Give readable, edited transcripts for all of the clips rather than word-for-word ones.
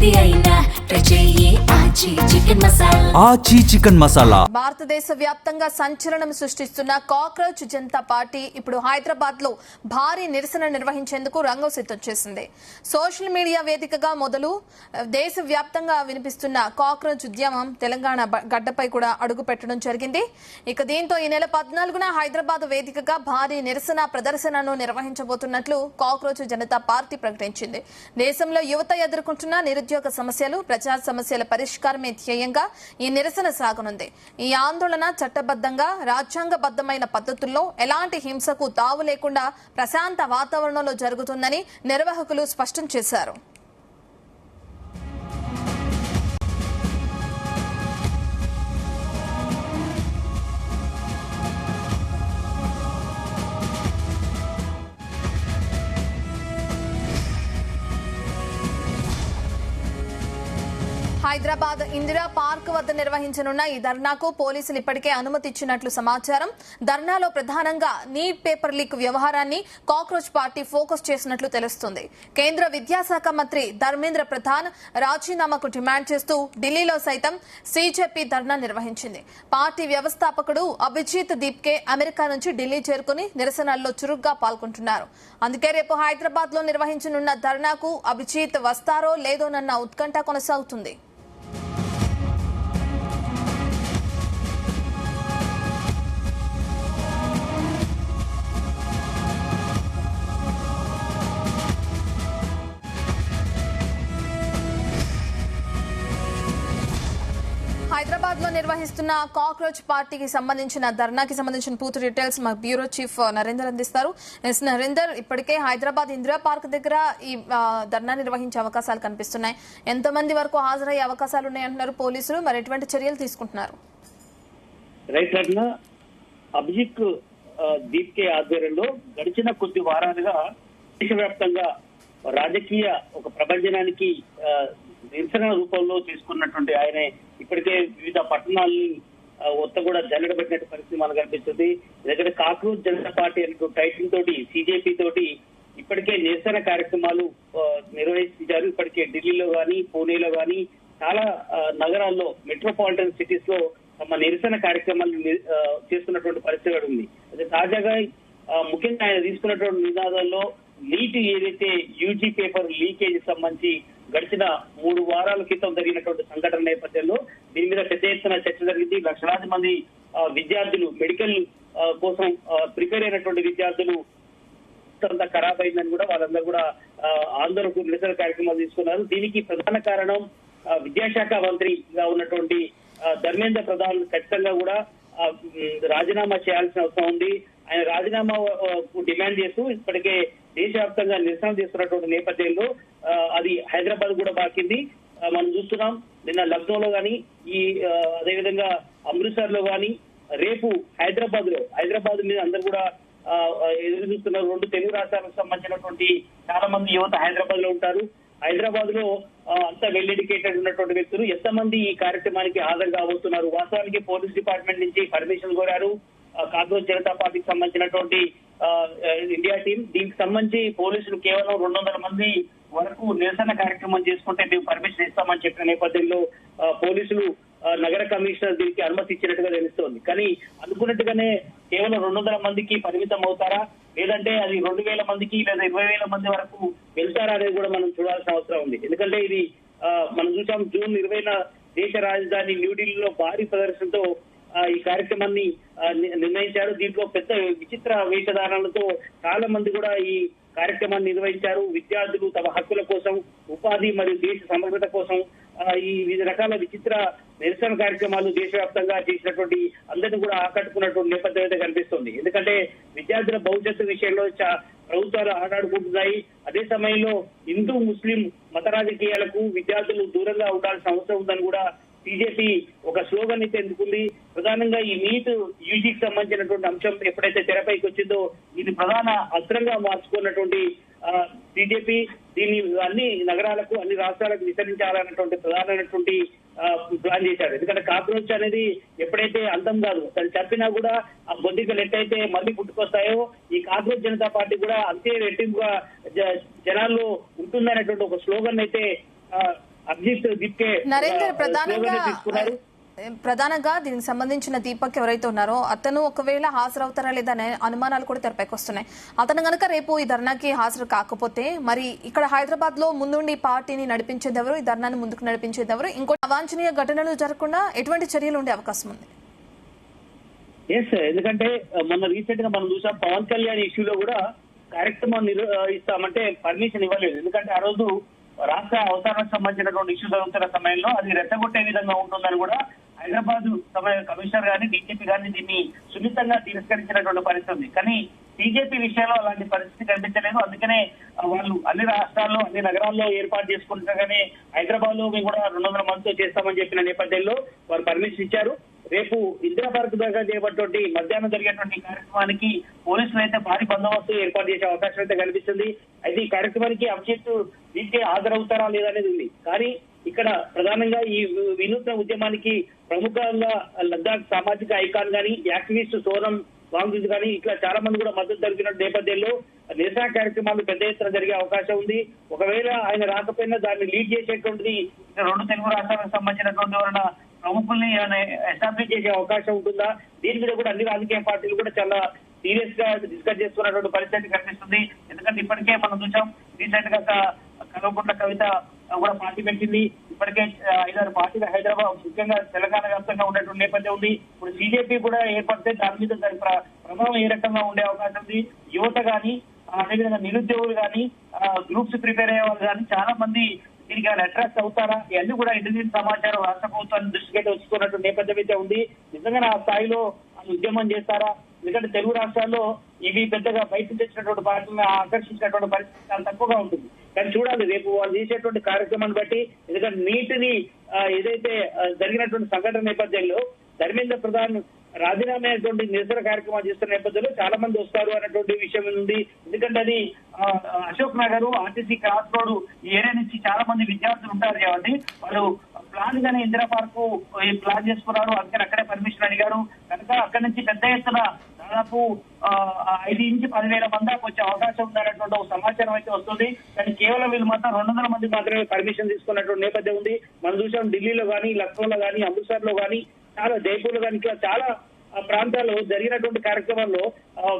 ఏది అయినా ట్రై చెయ్యి ఆచి చికెన్ మసాలా. ఆచి చికెన్ మసాలా. భారతదేశ వ్యాప్తంగా సంచలనం సృష్టిస్తున్న కాక్రోచ్ జనతా పార్టీ ఇప్పుడు హైదరాబాద్ లో భారీ నిరసన నిర్వహించేందుకు రంగం సిద్ధం చేసింది. సోషల్ మీడియా వేదికగా మొదలు దేశ వ్యాప్తంగా వినిపిస్తున్న కాక్రోచ్ ఉద్యమం తెలంగాణ గడ్డపై కూడా అడుగు పెట్టడం జరిగింది. ఇక దీంతో ఈ నెల 14న హైదరాబాద్ వేదికగా భారీ నిరసన ప్రదర్శనను నిర్వహించబోతున్నట్లు కాక్రోచ్ జనతా పార్టీ ప్రకటించింది. దేశంలో యువత ఎదుర్కొంటున్న నిరుద్యోగ సమస్యలు, ప్రజా సమస్యల పరిష్కారమే ధ్యేయంగా ఈ నిరసన సాగనుంది. ఈ ఆందోళన చట్టబద్దంగా, రాజ్యాంగబద్దమైన పద్ధతుల్లో ఎలాంటి హింసకు తావు లేకుండా ప్రశాంత వాతావరణంలో జరుగుతుందని నిర్వాహకులు స్పష్టం చేశారు. హైదరాబాద్ ఇందిరా పార్క్ వద్ద నిర్వహించనున్న ఈ ధర్నాకు పోలీసులు ఇప్పటికే అనుమతి ఇచ్చినట్లు సమాచారం. ధర్నాలో ప్రధానంగా నీట్ పేపర్ లీక్ వ్యవహారాన్ని కాక్రోచ్ పార్టీ ఫోకస్ చేసినట్లు తెలుస్తుంది. కేంద్ర విద్యాశాఖ మంత్రి ధర్మేంద్ర ప్రధాన్ రాజీనామాకు డిమాండ్ చేస్తూ ఢిల్లీలో సైతం సీజేపీ ధర్నా నిర్వహించింది. పార్టీ వ్యవస్థాపకుడు అభిజిత్ దీప్కే అమెరికా నుంచి ఢిల్లీ చేరుకుని నిరసనల్లో చురుగ్గా పాల్గొంటున్నారు. అందుకే రేపు హైదరాబాద్ లో నిర్వహించనున్న ధర్నాకు అభిజిత్ వస్తారో లేదోనన్న ఉత్కంఠ కొనసాగుతుంది. హైదరాబాద్ లో నిర్వహిస్తున్న కాక్రోచ్ పార్టీకి సంబంధించిన ధర్నాకి సంబంధించిన పూర్తి డీటెయిల్స్ మా బ్యూరో చీఫ్ నరేందర్ అందిస్తారు. నరేందర్, ఇప్పటికే హైదరాబాద్ ఇందిరా పార్క్ దగ్గర ఈ ధర్నా నిర్వహించే అవకాశాలు కనిపిస్తున్నాయి. ఎంతమంది వరకు హాజరయ్యే అవకాశాలు ఉన్నాయంటున్నారు పోలీసులు? మరి ఎటువంటి చర్యలు తీసుకుంటున్నారు? అభిజిత్ దీప్కే ఆధ్వర్యంలో గడిచిన కొద్ది వారాలుగా దేశవ్యాప్తంగా రాజకీయ ఒక ప్రభంజనానికి నిరసన రూపంలో తీసుకున్నటువంటి ఆయన ఇప్పటికే వివిధ పట్టణాలని కూడా జల్లెడబెట్టినట్టు పరిస్థితి మనకు కనిపిస్తుంది. దగ్గర కాక్రోచ్ జనతా పార్టీ అనే టైటిల్ తోటి సీజేపీ తోటి ఇప్పటికే నిరసన కార్యక్రమాలు నిర్వహించారు. ఇప్పటికే ఢిల్లీలో గానీ, పూణేలో గానీ చాలా నగరాల్లో, మెట్రోపాలిటన్ సిటీస్ లో తమ నిరసన కార్యక్రమాలు చేస్తున్నటువంటి పరిస్థితి ఉంది. అదే తాజాగా ముఖ్యంగా ఆయన తీసుకున్నటువంటి నినాదాల్లో నీట్ ఏదైతే యూజీ పేపర్ లీకేజ్ సంబంధించి గడిచిన 3 వారాల క్రితం జరిగినటువంటి సంఘటన నేపథ్యంలో దీని మీద పెద్ద ఎత్తున చర్చ జరిగింది. లక్షలాది మంది విద్యార్థులు, మెడికల్ కోసం ప్రిపేర్ అయినటువంటి విద్యార్థులు అంతా ఖరాబ్ అయిందని కూడా వాళ్ళందరూ కూడా ఆందోళనకు నిరసన కార్యక్రమాలు తీసుకున్నారు. దీనికి ప్రధాన కారణం విద్యాశాఖ మంత్రిగా ఉన్నటువంటి ధర్మేంద్ర ప్రధాన్ ఖచ్చితంగా కూడా రాజీనామా చేయాల్సిన అవసరం ఉంది. ఆయన రాజీనామా డిమాండ్ చేస్తూ ఇప్పటికే దేశవ్యాప్తంగా నిరసన చేస్తున్నటువంటి నేపథ్యంలో అది హైదరాబాద్ కూడా బాకింది. మనం చూస్తున్నాం నిన్న లక్నోలో గానీ, అదేవిధంగా అమృత్సర్ లో గానీ, రేపు హైదరాబాద్ మీద అందరూ కూడా ఎదురు చూస్తున్నారు. 2 తెలుగు రాష్ట్రాలకు సంబంధించినటువంటి చాలా మంది యువత హైదరాబాద్ లో ఉంటారు. హైదరాబాద్ లో అంతా వెల్ ఎడ్యుకేటెడ్ ఉన్నటువంటి వ్యక్తులు ఎంతమంది ఈ కార్యక్రమానికి హాజరు కాబోతున్నారు? వాస్తవానికి పోలీస్ డిపార్ట్మెంట్ నుంచి పర్మిషన్ కోరారు. కాక్రోచ్ జనతా పార్టీకి సంబంధించినటువంటి ఇండియా టీం, దీనికి సంబంధించి పోలీసులు కేవలం 200 మంది వరకు నిరసన కార్యక్రమం చేసుకుంటే మేము పర్మిషన్ ఇస్తామని చెప్పిన నేపథ్యంలో పోలీసులు నగర కమిషనర్ దీనికి అనుమతి ఇచ్చినట్టుగా తెలుస్తోంది. కానీ అనుకున్నట్టుగానే కేవలం 200 మందికి పరిమితం అవుతారా, లేదంటే అది 2000 మందికి లేదా 20,000 మంది వరకు వెళ్తారా అనేది కూడా మనం చూడాల్సిన అవసరం ఉంది. ఎందుకంటే ఇది మనం చూసాం, జూన్ 20న దేశ రాజధాని న్యూఢిల్లీలో భారీ ప్రదర్శనతో ఈ కార్యక్రమాన్ని నిర్ణయించారు. దీంట్లో పెద్ద విచిత్ర వేషధారణలతో చాలా మంది కూడా ఈ కార్యక్రమాన్ని నిర్వహించారు. విద్యార్థులు తమ హక్కుల కోసం, ఉపాధి మరియు దేశ సమగ్రత కోసం ఈ వివిధ రకాల విచిత్ర నిరసన కార్యక్రమాలు దేశవ్యాప్తంగా చేసినటువంటి అందరినీ కూడా ఆకట్టుకున్నటువంటి నేపథ్యం అయితే కనిపిస్తుంది. ఎందుకంటే విద్యార్థుల భవిష్యత్తు విషయంలో ప్రభుత్వాలు ఆటాడుకుంటున్నాయి. అదే సమయంలో హిందూ ముస్లిం మత రాజకీయాలకు విద్యార్థులు దూరంగా ఉండాల్సిన అవసరం ఉందని కూడా బీజేపీ ఒక స్లోగన్ అయితే ఎందుకుంది. ప్రధానంగా ఈ నీట్ యూజీకి సంబంధించినటువంటి అంశం ఎప్పుడైతే తెరపైకి వచ్చిందో ఇది ప్రధాన అస్త్రంగా మార్చుకున్నటువంటి బీజేపీ దీన్ని అన్ని నగరాలకు, అన్ని రాష్ట్రాలకు విస్తరించాలన్నటువంటి ప్రధానమైనటువంటి ప్లాన్ చేశారు. ఎందుకంటే కాక్రోచ్ అనేది ఎప్పుడైతే అంతం కాదు, తను చంపినా కూడా ఆ బొద్దికలు ఎట్టయితే మళ్ళీ పుట్టుకొస్తాయో ఈ కాక్రోచ్ జనతా పార్టీ కూడా అంతే రెట్టింపుగా జనాల్లో ఉంటుందనేటువంటి ఒక స్లోగన్ అయితే అభిజిత్ దీప్కే నరేందర్ తీసుకున్నారు. ప్రధానంగా దీనికి సంబంధించిన దీపక్ ఎవరైతే ఉన్నారో అతను ఒకవేళ హాజరవుతారా లేదా అనే అనుమానాలు కూడా తెరపైకి వస్తున్నాయి. అతను గనక రేపు ఈ ధర్నాకి హాజరు కాకపోతే మరి ఇక్కడ హైదరాబాద్ లో ముందుండి పార్టీని నడిపించేది ఎవరు, ఈ ధర్నాన్ని ముందుకు నడిపించేది ఎవరు, ఇంకో అవాంఛనీయ ఘటనలు జరగకుండా ఎటువంటి చర్యలు ఉండే అవకాశం ఉంది? ఎందుకంటే మొన్న రీసెంట్ గా మనం చూసాం పవన్ కళ్యాణ్ ఇష్యూలో కూడా కార్యక్రమం నిర్వహిస్తామంటే పర్మిషన్ ఇవ్వలేదు. ఎందుకంటే ఆ రోజు రాష్ట్ర అవసరాలకు సంబంధించినటువంటి ఇష్యూ జరుగుతున్న సమయంలో అది రెచ్చగొట్టే విధంగా ఉంటుందని కూడా హైదరాబాద్ కమిషనర్ గాని డీజీపీ గాని దీన్ని సున్నితంగా తిరస్కరించినటువంటి పరిస్థితి ఉంది. కానీ బీజేపీ విషయంలో అలాంటి పరిస్థితి కనిపించలేదు. అందుకనే వాళ్ళు అన్ని రాష్ట్రాల్లో అన్ని నగరాల్లో ఏర్పాటు చేసుకుంటుండగానే హైదరాబాద్ లో మేము కూడా 200 మందితో చేస్తామని చెప్పిన నేపథ్యంలో వారు పర్మిషన్ ఇచ్చారు. రేపు ఇందిరా పార్క్ దగ్గర చేయబట్టి మధ్యాహ్నం జరిగేటువంటి కార్యక్రమానికి పోలీసులు అయితే భారీ బందోబస్తు ఏర్పాటు చేసే అవకాశం అయితే కనిపిస్తుంది. అయితే ఈ కార్యక్రమానికి అభిజిత్ దీనికి హాజరవుతారా లేదా అనేది ఉంది. కానీ ఇక్కడ ప్రధానంగా ఈ వినూత్న ఉద్యమానికి ప్రముఖంగా లద్దాఖ్ సామాజిక ఐకాన్ గానీ యాక్టివిస్ట్ సోనం వాంగ్జు కానీ ఇట్లా చాలా మంది కూడా మద్దతు తెలిపిన నేపథ్యంలో నిరసన కార్యక్రమాలు పెద్ద ఎత్తున జరిగే అవకాశం ఉంది. ఒకవేళ ఆయన రాకపోయినా దాన్ని లీడ్ చేసేటువంటిది 2 తెలుగు రాష్ట్రాలకు సంబంధించినటువంటి ఎవరైనా ప్రముఖుల్ని ఎస్టాబ్లిష్ చేసే అవకాశం ఉంటుందా? దీని మీద కూడా అన్ని రాజకీయ పార్టీలు కూడా చాలా సీరియస్ గా డిస్కస్ చేస్తున్నటువంటి పరిస్థితి కనిపిస్తుంది. ఎందుకంటే ఇప్పటికే మనం చూసాం రీసెంట్ గా కల్వకుంట్ల కవిత కూడా పార్టీ పెట్టింది. ఇప్పటికే 5-6 పార్టీలు హైదరాబాద్ ముఖ్యంగా తెలంగాణ వ్యాప్తంగా ఉన్నటువంటి నేపథ్యం ఉంది. ఇప్పుడు బీజేపీ కూడా ఏర్పడితే దాని మీద దాని ప్రభావం ఏ రకంగా ఉండే అవకాశం ఉంది? యువత గానీ అదేవిధంగా నిరుద్యోగులు గానీ గ్రూప్స్ ప్రిపేర్ అయ్యే వాళ్ళు కానీ చాలా మంది దీనికి అట్రాక్ట్ అవుతారా? ఇవన్నీ కూడా ఇంటెలిజెన్స్ సమాచారం రాష్ట్ర ప్రభుత్వాన్ని దృష్టికి వచ్చుకున్నటువంటి నేపథ్యం అయితే ఉంది. నిజంగా ఆ స్థాయిలో ఉద్యమం చేస్తారా? ఎందుకంటే తెలుగు రాష్ట్రాల్లో ఇవి పెద్దగా బయట తెచ్చినటువంటి పార్టీని ఆకర్షించినటువంటి పరిస్థితి చాలా తక్కువగా ఉంటుంది. కానీ చూడాలి రేపు వాళ్ళు చేసేటువంటి కార్యక్రమాన్ని బట్టి. ఎందుకంటే నీటిని ఏదైతే జరిగినటువంటి సంఘటన నేపథ్యంలో ధర్మేంద్ర ప్రధాన్ రాజీనామా అయినటువంటి నిరసన కార్యక్రమాలు చేస్తున్న నేపథ్యంలో చాలా మంది వస్తారు అన్నటువంటి విషయం ఉంది. ఎందుకంటే అది Ashok Nagar RTC cross road ఈ ఏరియా నుంచి చాలా మంది విద్యార్థులు ఉంటారు కాబట్టి వాళ్ళు ప్లాన్ గానే ఇందిరా పార్క్ ప్లాన్ చేసుకున్నారు. అందుకని అక్కడే పర్మిషన్ అడిగారు కనుక అక్కడి నుంచి పెద్ద ఎత్తున దాదాపు 5 నుంచి 10,000 మంది దాకా వచ్చే అవకాశం ఉందన్నటువంటి ఒక సమాచారం అయితే వస్తుంది. కానీ కేవలం వీళ్ళు మాత్రం 200 మంది మాత్రమే పర్మిషన్ తీసుకున్నటువంటి నేపథ్యం ఉంది. మనం చూసాం ఢిల్లీలో కానీ, లక్నోలో కానీ, అమృత్సర్ లో కానీ, చాలా జైపూర్ లో కానీ చాలా ప్రాంతాల్లో జరిగినటువంటి కార్యక్రమంలో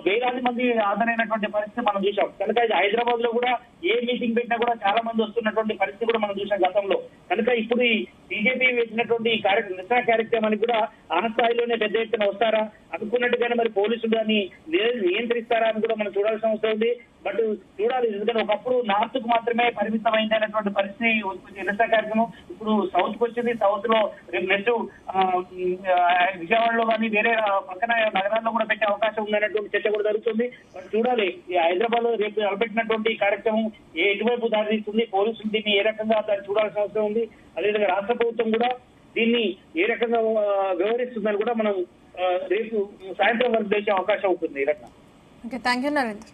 వేలాది మంది హాజరైనటువంటి పరిస్థితి మనం చూసాం. కనుక ఇది హైదరాబాద్ లో కూడా ఏ మీటింగ్ పెట్టినా కూడా చాలా మంది వస్తున్నటువంటి పరిస్థితి కూడా మనం చూసాం గతంలో. కనుక ఇప్పుడు ఈ బీజేపీ పెట్టినటువంటి నిరసన కార్యక్రమానికి కూడా ఆ స్థాయిలోనే పెద్ద ఎత్తున వస్తారా? అనుకున్నట్టుగానే మరి పోలీసులు దాన్ని నియంత్రిస్తారా అని కూడా మనం చూడాల్సిన అవసరం ఉంది. బట్ చూడాలి. ఎందుకంటే ఒకప్పుడు నార్త్ కు మాత్రమే పరిమితమైంది అనేటువంటి పరిస్థితి నిరసన కార్యక్రమం ఇప్పుడు సౌత్ కు వచ్చింది. సౌత్ లో రేపు నెక్స్ట్ విజయవాడలో కానీ వేరే పక్కన నగరాల్లో కూడా పెట్టే అవకాశం ఉందనేటువంటి చర్చ కూడా జరుగుతుంది. బట్ చూడాలి ఈ హైదరాబాద్ లో రేపు నిలబెట్టినటువంటి కార్యక్రమం ఎటువైపు దారితీస్తుంది, పోలీసులు దీన్ని ఏ రకంగా దాన్ని చూడాల్సిన అవసరం ఉంది. అదేవిధంగా రాష్ట్ర ప్రభుత్వం కూడా దీన్ని ఏ రకంగా వ్యవహరిస్తుందని కూడా మనం రేపు సాయంత్రం వరకు తెలిసే అవకాశం ఉంటుంది. ఈ రకంగా. Okay, thank you Narendra.